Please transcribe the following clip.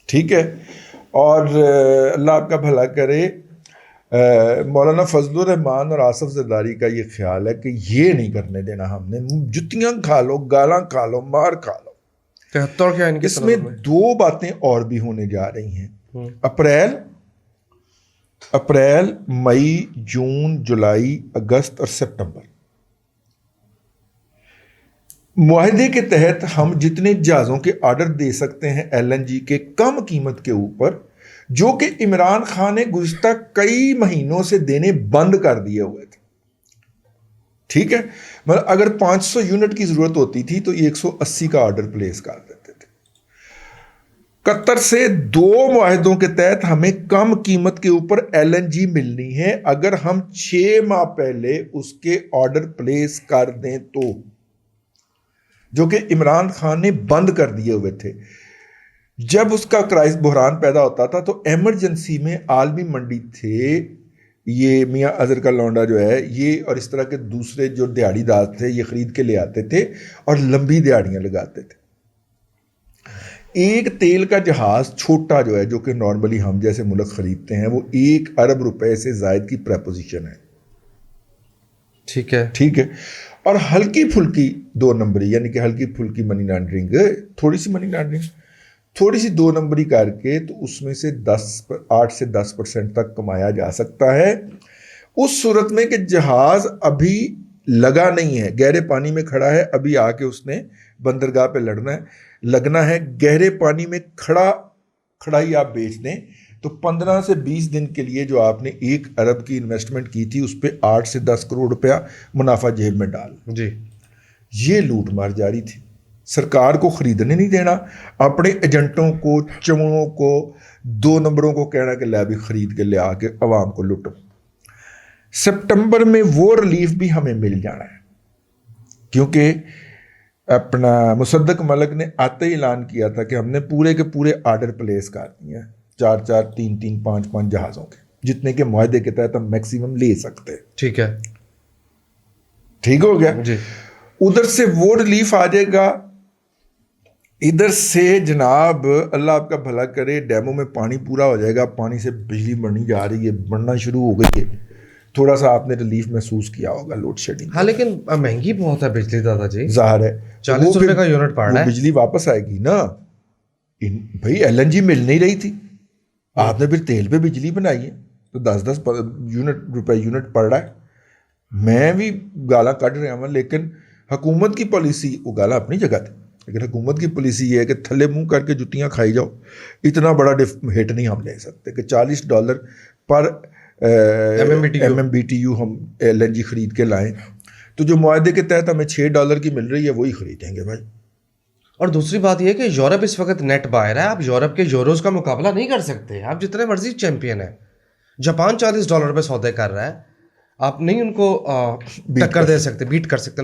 ٹھیک ہے. اور اللہ آپ کا بھلا کرے. مولانا فضل الرحمان اور آصف زرداری کا یہ خیال ہے کہ یہ نہیں کرنے دینا ہم نے. جتیاں کھا لو، گالاں کھا لو، مار کھا لو. 73 کیا ان کے اس میں دو باتیں اور بھی ہونے جا رہی ہیں. اپریل، مئی، جون، جولائی، اگست اور سپٹمبر. معاہدے کے تحت ہم جتنے جہازوں کے آرڈر دے سکتے ہیں LNG کے کم قیمت کے اوپر، جو کہ عمران خان نے گزشتہ کئی مہینوں سے دینے بند کر دیے ہوئے تھے. ٹھیک ہے، مطلب اگر 500 یونٹ کی ضرورت ہوتی تھی تو یہ 180 کا آرڈر پلیس کر دیتے تھے. قطر سے 2 معاہدوں کے تحت ہمیں کم قیمت کے اوپر LNG ملنی ہے اگر ہم 6 ماہ پہلے اس کے آرڈر پلیس کر دیں تو، جو کہ عمران خان نے بند کر دیے ہوئے تھے. جب اس کا کرائس بحران پیدا ہوتا تھا تو ایمرجنسی میں عالمی منڈی تھے، یہ میاں اظہر کا لونڈا جو ہے یہ اور اس طرح کے دوسرے جو دیہڑی دار تھے یہ خرید کے لے آتے تھے اور لمبی دیہڑیاں لگاتے تھے. ایک تیل کا جہاز چھوٹا جو ہے، جو کہ نارملی ہم جیسے ملک خریدتے ہیں، وہ 1 ارب روپے سے زائد کی پریپوزیشن ہے. ٹھیک ہے. اور ہلکی پھلکی 2 نمبری، یعنی کہ ہلکی پھلکی منی لانڈرنگ، تھوڑی سی منی لانڈرنگ، تھوڑی سی 2 نمبری کر کے تو اس میں سے 8 سے 10% تک کمایا جا سکتا ہے. اس صورت میں کہ جہاز ابھی لگا نہیں ہے، گہرے پانی میں کھڑا ہے، ابھی آ کے اس نے بندرگاہ پہ لگنا ہے. گہرے پانی میں کھڑا ہی آپ بیچ دیں تو 15 سے 20 دن کے لیے جو آپ نے 1 ارب کی انویسٹمنٹ کی تھی اس پہ 8 سے 10 کروڑ روپیہ منافع جیب میں ڈال. جی، یہ لوٹ مار جاری تھی. سرکار کو خریدنے نہیں دینا، اپنے ایجنٹوں کو، چمڑوں کو، 2 نمبروں کو کہنا کہ لے بھی خرید کے لے آ کے عوام کو لوٹو. سپٹمبر میں وہ ریلیف بھی ہمیں مل جانا ہے، کیونکہ اپنا مصدق ملک نے آتے ہی اعلان کیا تھا کہ ہم نے پورے کے پورے آرڈر پلیس کر دیے ہیں، 4 3 5 جہازوں کے، جتنے کے معاہدے کے تحت ہم میکسیمم لے سکتے ہیں. ٹھیک ہے، ٹھیک ہو گیا. جی. ادھر سے وہ ریلیف آ جائے گا. ادھر سے جناب اللہ آپ کا بھلا کرے ڈیموں میں پانی پورا ہو جائے گا، پانی سے بجلی بڑھنی جا رہی ہے، بڑھنا شروع ہو گئی ہے. تھوڑا سا آپ نے ریلیف محسوس کیا ہوگا لوڈ شیڈنگ. ہاں لیکن مہنگی بہت ہے بجلی دادا جی. ظاہر ہے 40 روپے کا یونٹ پڑ رہا ہے. بجلی واپس آئے گی نا بھائی. LNG مل نہیں رہی تھی، آپ نے پھر تیل پہ بجلی بنائی ہے تو 10 روپے یونٹ پڑ رہا ہے. میں بھی گالا کٹ رہا ہوں، لیکن حکومت کی پالیسی، وہ گالا اپنی جگہ تھی، لیکن حکومت کی پالیسی یہ ہے کہ تھلے منہ کر کے جتیاں کھائی جاؤ. اتنا بڑا ہٹ نہیں ہم لے سکتے کہ $40 پر MMBTU ہم LNG خرید کے لائیں. تو جو معاہدے کے تحت ہمیں $6 کی مل رہی ہے وہی خریدیں گے بھائی. اور دوسری بات یہ کہ یورپ اس وقت نیٹ بائر ہے، آپ یورپ کے یوروز کا مقابلہ نہیں کر سکتے. آپ جتنے مرضی چیمپئن ہیں، جاپان $40 پہ سودے کر رہا ہے، آپ نہیں ان کو ٹکر دے سکتے، بیٹ کر سکتے.